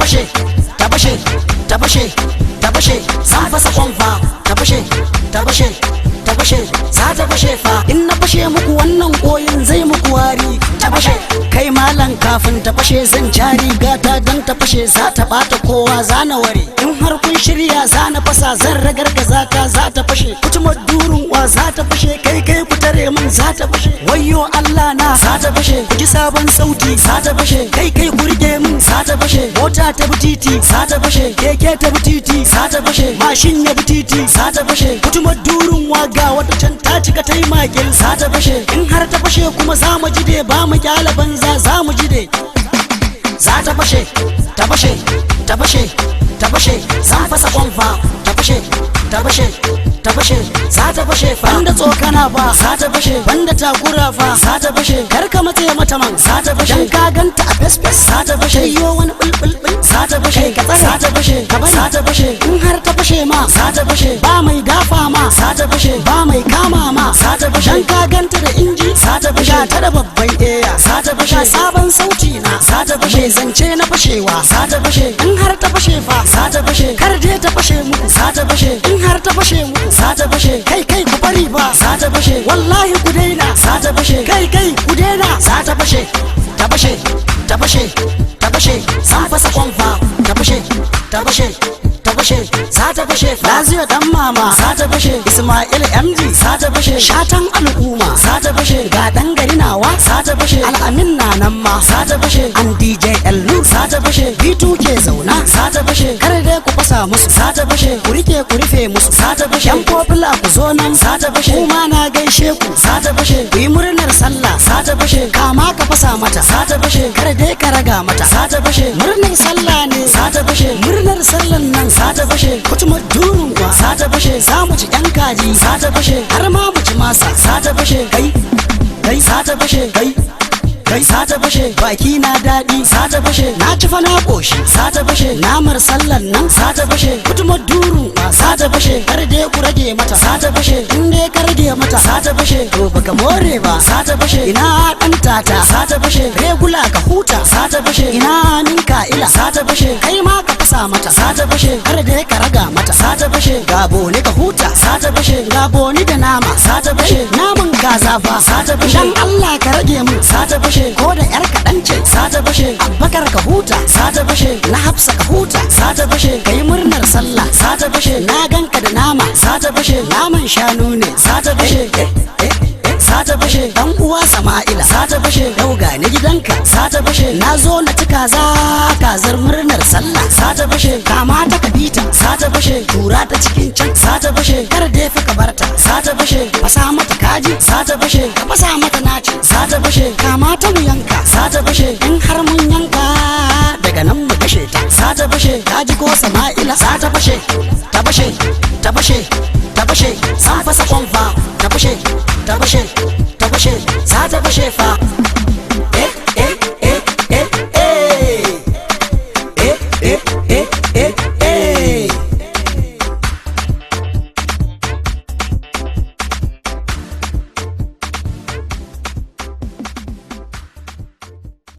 fashe ta fashe ta fashe ta fashe zan fasa kwamfa ta fashe ta fashe ta fashe za ta fashe fa in na fashe muku wannan koyin zai muku wari ta fashe kai malam kafin ta fashe zan jari gata dan ta fashe za ta bata kowa zana ware in har kun shirya zana fasa zan ragargaza ta za ta fashe kutumar durun wa za ta fashe kai ku tare min za ta fashe wayyo Allah na za ta fashe ku ji sabon sauti za ta fashe kai ku rike min za ta fashe mota ta bi titi za ta fashe keke ta bi titi za ta fashe mashin ya bi titi za ta fashe kutumar durun wa ga wata can ta cika ta yi makil za ta fashe in har ta fashe kuma za mu jide ba mu kyala banza za mu jide za ta fashe ta fashe ta fashe ta fashe zan fasa kwamfa ta fashe ta fashe ta fashe za ta fashe fa banda tsokana fa za ta fashe banda takura fa za ta fashe kar ka matse mata man za ta fashe dan ka ganta a fesfes za ta fashe yo wani bulbul za ta fashe ka tsare za ta fashe ka bari za ta fashe in har ta fashe ma za ta fashe ba mai dafa ma za ta fashe ba mai kama ma za ta fashe dan ka ganta da inji za ta fashe ta da babban eya za ta fashe sabon sauti na za ta fashe zance na fashewa za ta fashe in har ta fashe fa za ta fashe kar je ta fashe muku za ta fashe in har ta fashe muku za ta fashe kai ku bari ba za ta fashe wallahi ku daina za ta fashe kai ku daina za ta fashe ta fashe ta fashe ta fashe san fasa kwamfa ta fashe ta fashe ta fashe za ta fashe Laziyo dan mama za ta fashe Ismail MG za ta fashe shatan al'umma za ta fashe ga dan gari nawa za ta fashe al'amin na nan ma za ta fashe an DJ Elu za ta fashe B2 ke zauna za ta fashe kar dai ku fasa musu za ta fashe ku rike ku rufe musu za ta fashe yan popular ku zo nan za ta fashe kuma na gaishe ku za ta fashe ku yi murnar sallah za ta fashe kama ka fasa mata za ta fashe kar dai ka raga mata za ta fashe murnar sallah ne za ta fashe murnar sallan nan za ta fashe kutumar durun kwa za ta fashe za mu ci yan kaji za ta fashe har ma mu ci masa za ta fashe kai za ta fashe kai za ta fashe baki na daɗi za ta fashe na ci fa na ƙoshi za ta fashe namar sallan nan za ta fashe kutumar durun kwa za ta fashe har dai ku rage mata za ta fashe in dai ka rage mata za ta fashe to baka more ba za ta fashe ina ɗan tata za ta fashe regula ka huta za ta fashe ina ninka ila za ta fashe kai ma ka fasa mata za ta fashe har dai ka raga mata za ta fashe gabo ne ka huta za ta fashe gabo ni da nama za ta fashe naman kaza fa za ta fashe dan Allah ka rage min za ta fashe ko da yar kaɗan ce za ta fashe Abubakar ka huta za ta fashe na Hafsa ka huta za ta fashe kai murnar sallah za ta fashe na ganka da nama za ta fashe naman shanu ne za ta fashe za ta fashe dan uwa Sama'ila za ta fashe yau ga ni gidanka za ta fashe na zo na ci kazar murnar sallah za ta fashe kama ta kabita za ta fashe tura ta cikin can za ta fashe kar dai fa ka barta za ta fashe fasa mata kaji za ta fashe ka fasa mata naci za ta fashe kama ta mu yanka za ta fashe in har mun yanka daga nan mu kashe ta za ta fashe kaji ko Sama'ila za ta fashe ta fashe ta fashe ta fashe san fasa kwamfa ta fashe ta fashe ta fashe za ta fashe fa